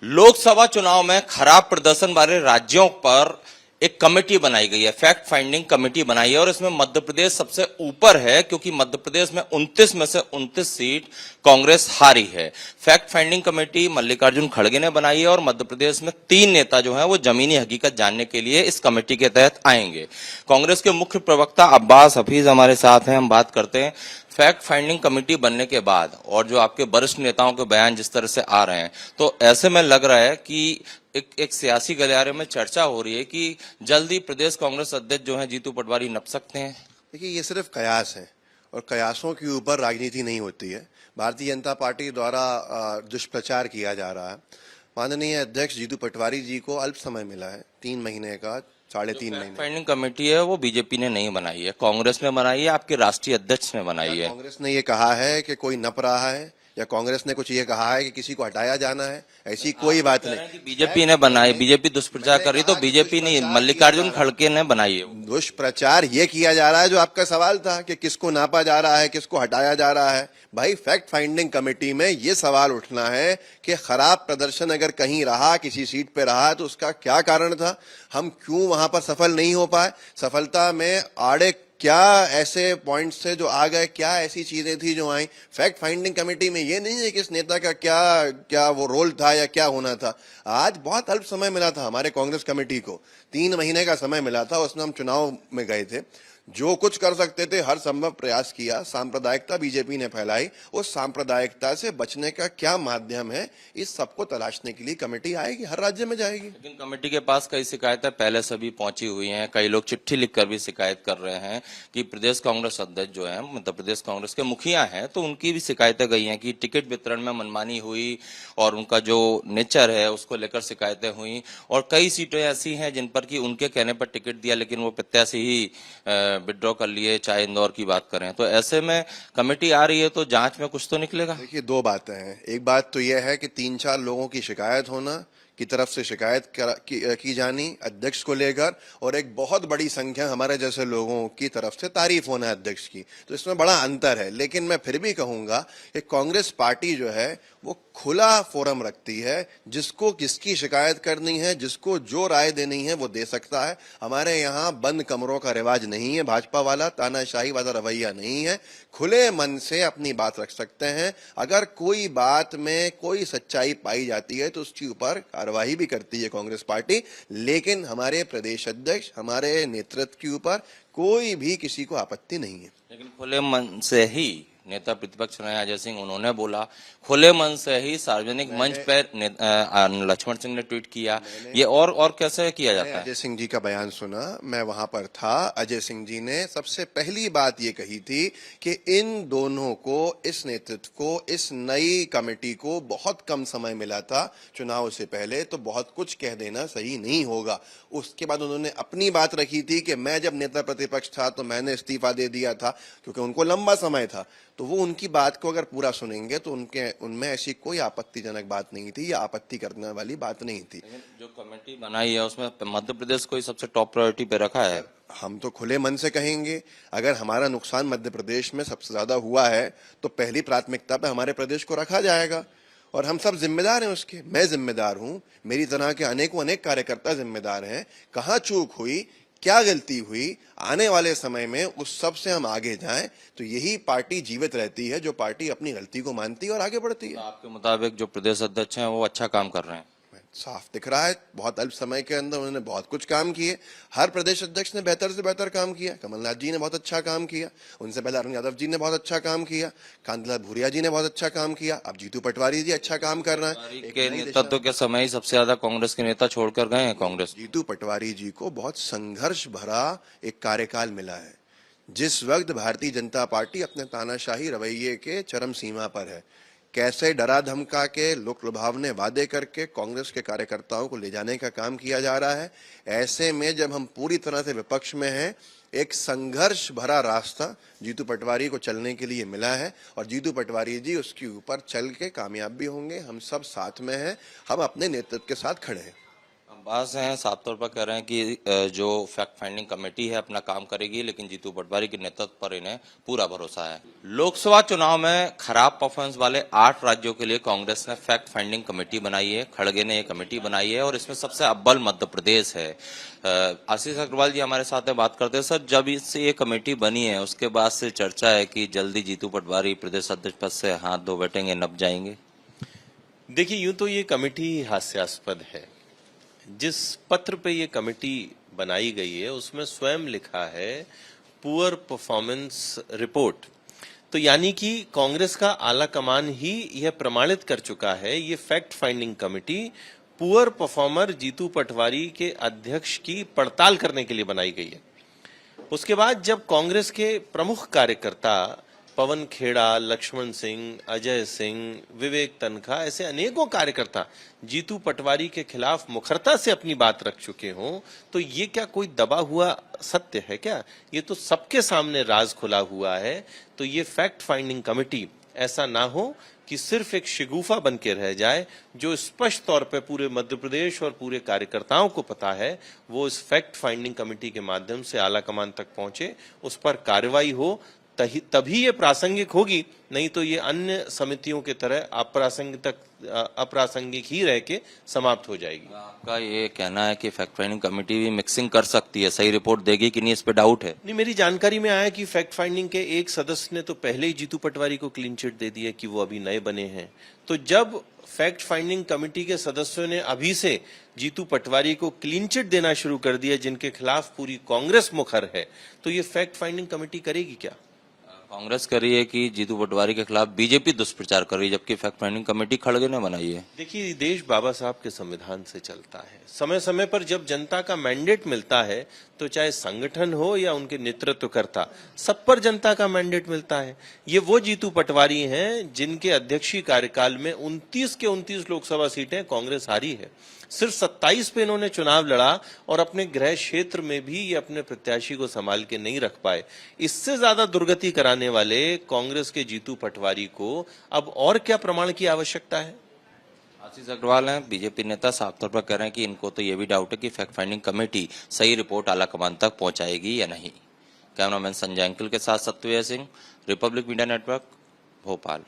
लोकसभा चुनाव में खराब प्रदर्शन वाले राज्यों पर एक कमेटी बनाई गई है, फैक्ट फाइंडिंग कमेटी बनाई है और इसमें मध्य प्रदेश सबसे ऊपर है क्योंकि मध्य प्रदेश में 29 में से 29 सीट कांग्रेस हारी है। फैक्ट फाइंडिंग कमेटी मल्लिकार्जुन खड़गे ने बनाई है और मध्य प्रदेश में 3 नेता जो हैं वो जमीनी हकीकत जानने के लिए इस कमेटी के तहत आएंगे। कांग्रेस के मुख्य प्रवक्ता अब्बास हफीज हमारे साथ हैं, हम बात करते हैं। फैक्ट फाइंडिंग कमेटी बनने के बाद और जो आपके वरिष्ठ नेताओं के बयान जिस तरह से आ रहे हैं, तो ऐसे में लग रहा है कि एक सियासी गलियारे में चर्चा हो रही है कि जल्दी प्रदेश कांग्रेस अध्यक्ष जो हैं जीतू पटवारी नप सकते हैं। देखिए, ये सिर्फ कयास है और कयासों के ऊपर राजनीति नहीं होती है। भारतीय जनता पार्टी द्वारा दुष्प्रचार किया जा रहा है। माननीय अध्यक्ष जीतू पटवारी जी को अल्प समय मिला है, 3 महीने का, 3.5 महीने। फाइंडिंग कमेटी है वो बीजेपी ने नहीं बनाई है, कांग्रेस ने बनाई है, आपके राष्ट्रीय अध्यक्ष ने बनाई है। कांग्रेस ने ये कहा है कि कोई नप रहा है या कांग्रेस ने कुछ ये कहा है कि किसी को हटाया जाना है, ऐसी कोई बात नहीं। बीजेपी ने बनाई, बीजेपी दुष्प्रचार कर रही तो बीजेपी ने, मल्लिकार्जुन खड़गे ने बनाई है। दुष्प्रचार ये किया जा रहा है जो आपका सवाल था कि किसको नापा जा रहा है, किसको हटाया जा रहा है। भाई, फैक्ट फाइंडिंग कमेटी में ये सवाल उठना है कि खराब प्रदर्शन अगर कहीं रहा, किसी सीट पे रहा, तो उसका क्या कारण था, हम क्यों वहां पर सफल नहीं हो पाए, सफलता में आड़े क्या ऐसे पॉइंट्स थे जो आ गए, क्या ऐसी चीजें थी जो आई। फैक्ट फाइंडिंग कमेटी में ये नहीं है कि इस नेता का क्या क्या वो रोल था या क्या होना था। आज बहुत अल्प समय मिला था हमारे कांग्रेस कमेटी को, 3 महीने का समय मिला था, उसमें हम चुनाव में गए थे, जो कुछ कर सकते थे हर संभव प्रयास किया। सांप्रदायिकता बीजेपी ने फैलाई, उस सांप्रदायिकता से बचने का क्या माध्यम है, इस सबको तलाशने के लिए कमेटी आएगी, हर राज्य में जाएगी। लेकिन कमेटी के पास कई शिकायतें पहले से भी पहुंची हुई हैं, कई लोग चिट्ठी लिखकर भी शिकायत कर रहे हैं कि प्रदेश कांग्रेस अध्यक्ष जो है मध्य प्रदेश कांग्रेस के मुखिया हैं, तो उनकी भी शिकायतें गई हैं कि टिकट वितरण में मनमानी हुई और उनका जो नेचर है उसको लेकर शिकायतें हुई और कई सीटें ऐसी हैं जिन पर कि उनके कहने पर टिकट दिया लेकिन वो प्रत्याशी ही विड्रॉ कर लिए, चाहे इंदौर की बात करें। तो ऐसे में कमेटी आ रही है तो जांच में कुछ तो निकलेगा। देखिए, 2 बातें हैं। एक बात तो यह है कि 3-4 लोगों की शिकायत होना, की तरफ से शिकायत की जानी अध्यक्ष को लेकर, और एक बहुत बड़ी संख्या हमारे जैसे लोगों की तरफ से तारीफ होना अध्यक्ष की, तो इसमें बड़ा अंतर है। लेकिन मैं फिर भी कहूंगा कि कांग्रेस पार्टी जो है वो खुला फोरम रखती है, जिसको किसकी शिकायत करनी है, जिसको जो राय देनी है वो दे सकता है। हमारे यहाँ बंद कमरों का रिवाज नहीं है, भाजपा वाला तानाशाही वाला रवैया नहीं है। खुले मन से अपनी बात रख सकते हैं। अगर कोई बात में कोई सच्चाई पाई जाती है तो उसके ऊपर कार्रवाई भी करती है कांग्रेस पार्टी, लेकिन हमारे प्रदेश अध्यक्ष, हमारे नेतृत्व के ऊपर कोई भी किसी को आपत्ति नहीं है। लेकिन खुले मन से ही नेता प्रतिपक्ष रहे अजय सिंह, उन्होंने बोला खुले मन से ही सार्वजनिक मंच पर लक्ष्मण सिंह ने ट्वीट किया, ये और कैसे किया जाता है। अजय सिंह जी का बयान सुना, मैं वहां पर था। अजय सिंह जी ने सबसे पहली बात ये कही थी कि इन दोनों को, इस नेतृत्व को, इस नई कमेटी को बहुत कम समय मिला था चुनाव से पहले, तो बहुत कुछ कह देना सही नहीं होगा। उसके बाद उन्होंने अपनी बात रखी थी कि मैं जब नेता प्रतिपक्ष था तो मैंने इस्तीफा दे दिया था, क्योंकि उनको लंबा समय था। तो वो उनकी बात को अगर पूरा सुनेंगे तो उनमें ऐसी कोई आपत्तिजनक बात नहीं थी या आपत्ति करने वाली बात नहीं थी। जो कमेटी बनाई है उसमें मध्य प्रदेश को ही सबसे टॉप प्रायोरिटी पे रखा है। हम तो खुले मन से कहेंगे, अगर हमारा नुकसान मध्य प्रदेश में सबसे ज्यादा हुआ है तो पहली प्राथमिकता पे हमारे प्रदेश को रखा जाएगा और हम सब जिम्मेदार हैं उसके। मैं जिम्मेदार हूं, मेरी तरह के अनेक कार्यकर्ता जिम्मेदार हैं। कहाँ चूक हुई, क्या गलती हुई, आने वाले समय में उस सब से हम आगे जाएं, तो यही पार्टी जीवित रहती है, जो पार्टी अपनी गलती को मानती है और आगे बढ़ती है। आपके मुताबिक जो प्रदेश अध्यक्ष हैं वो अच्छा काम कर रहे हैं? साफ दिख रहा है, बहुत अल्प समय के अंदर उन्होंने बहुत कुछ काम किए। हर प्रदेश अध्यक्ष ने बेहतर से बेहतर काम किया। कमलनाथ जी ने बहुत अच्छा काम किया, उनसे पहले अरुण यादव जी ने बहुत अच्छा काम किया, कांतिलाल भूरिया जी ने बहुत अच्छा काम किया, अब जीतू पटवारी जी अच्छा काम कर रहे हैं। के नेतृत्व के समय ही सबसे ज्यादा कांग्रेस के नेता छोड़कर गए हैं कांग्रेस। जीतू पटवारी जी को बहुत संघर्ष भरा एक कार्यकाल मिला है। जिस वक्त भारतीय जनता पार्टी अपने तानाशाही रवैये के चरम सीमा पर है, कैसे डरा धमका के, लोक लुभावने वादे करके कांग्रेस के कार्यकर्ताओं को ले जाने का काम किया जा रहा है। ऐसे में जब हम पूरी तरह से विपक्ष में हैं, एक संघर्ष भरा रास्ता जीतू पटवारी को चलने के लिए मिला है और जीतू पटवारी जी उसके ऊपर चल के कामयाब भी होंगे। हम सब साथ में हैं, हम अपने नेतृत्व के साथ खड़े हैं। बात हैं, साफ तौर पर कह रहे हैं कि जो फैक्ट फाइंडिंग कमेटी है अपना काम करेगी, लेकिन जीतू पटवारी के नेतृत्व पर इन्हें पूरा भरोसा है। लोकसभा चुनाव में खराब परफॉर्मेंस वाले 8 राज्यों के लिए कांग्रेस ने फैक्ट फाइंडिंग कमेटी बनाई है। खड़गे ने ये कमेटी बनाई है और इसमें सबसे अव्वल मध्य प्रदेश है। आशीष अग्रवाल जी हमारे साथ में बात करते हैं। सर, जब इससे ये कमेटी बनी है उसके बाद से चर्चा है कि जल्दी जीतू पटवारी प्रदेश अध्यक्ष पद से हाथ धो बैठेंगे, नप जाएंगे। देखिए, यूं तो ये कमेटी हास्यास्पद है। जिस पत्र पे ये कमेटी बनाई गई है उसमें स्वयं लिखा है पुअर परफॉर्मेंस रिपोर्ट। तो यानी कि कांग्रेस का आला कमान ही यह प्रमाणित कर चुका है, ये fact finding committee poor performer Jitu Patwari के अध्यक्ष की पड़ताल करने के लिए बनाई गई है। उसके बाद जब कांग्रेस के प्रमुख कार्यकर्ता पवन खेड़ा, लक्ष्मण सिंह, अजय सिंह, विवेक तनखा, ऐसे अनेकों कार्यकर्ता जीतू पटवारी के खिलाफ मुखरता से अपनी बात रख चुके हों, तो ये क्या कोई दबा हुआ सत्य है क्या? ये तो सबके सामने राज खुला हुआ है। तो ये फैक्ट फाइंडिंग कमेटी ऐसा ना हो कि सिर्फ एक शिगुफा बन के रह जाए। जो स्पष्ट तौर पे पूरे मध्य प्रदेश और पूरे कार्यकर्ताओं को पता है, वो इस फैक्ट फाइंडिंग कमेटी के माध्यम से आला कमान तक पहुंचे, उस पर कार्रवाई हो, तभी ये प्रासंगिक होगी। नहीं तो ये अन्य समितियों की तरह अप्रासंगिक ही रह के समाप्त हो जाएगी। आपका ये कहना है कि फैक्ट फाइंडिंग कमेटी भी मिक्सिंग कर सकती है, सही रिपोर्ट देगी कि नहीं, इस पे डाउट है? नहीं, मेरी जानकारी में आया कि फैक्ट फाइंडिंग के एक सदस्य ने तो पहले ही जीतू पटवारी को क्लीन चिट दे दी है कि वो अभी नए बने हैं। तो जब फैक्ट फाइंडिंग कमेटी के सदस्यों ने अभी से जीतू पटवारी को क्लीन चिट देना शुरू कर दिया, जिनके खिलाफ पूरी कांग्रेस मुखर है, तो ये फैक्ट फाइंडिंग कमेटी करेगी क्या? कांग्रेस कर रही है कि जीतू पटवारी के खिलाफ बीजेपी दुष्प्रचार कर रही है, जबकि फैक्ट फाइंडिंग कमेटी खड़गे ने बनाई है। देखिए, देश बाबा साहब के संविधान से चलता है। समय समय पर जब जनता का मैंडेट मिलता है, तो चाहे संगठन हो या उनके नेतृत्वकर्ता, सब पर जनता का मैंडेट मिलता है। ये वो जीतू पटवारी हैं जिनके अध्यक्षीय कार्यकाल में 29 के 29 लोकसभा सीटें कांग्रेस हारी है। सिर्फ 27 पे इन्होंने चुनाव लड़ा और अपने गृह क्षेत्र में भी ये अपने प्रत्याशी को संभाल के नहीं रख पाए। इससे ज्यादा दुर्गति कराने वाले कांग्रेस के जीतू पटवारी को अब और क्या प्रमाण की आवश्यकता है? आशीष अग्रवाल हैं, बीजेपी नेता, साफ तौर पर कह रहे हैं कि इनको तो ये भी डाउट है कि फैक्ट फाइंडिंग कमेटी सही रिपोर्ट आला कमान तक पहुंचाएगी या नहीं। कैमरामैन संजय अंकिल के साथ Satyavir Singh, Republic Media Network, Bhopal.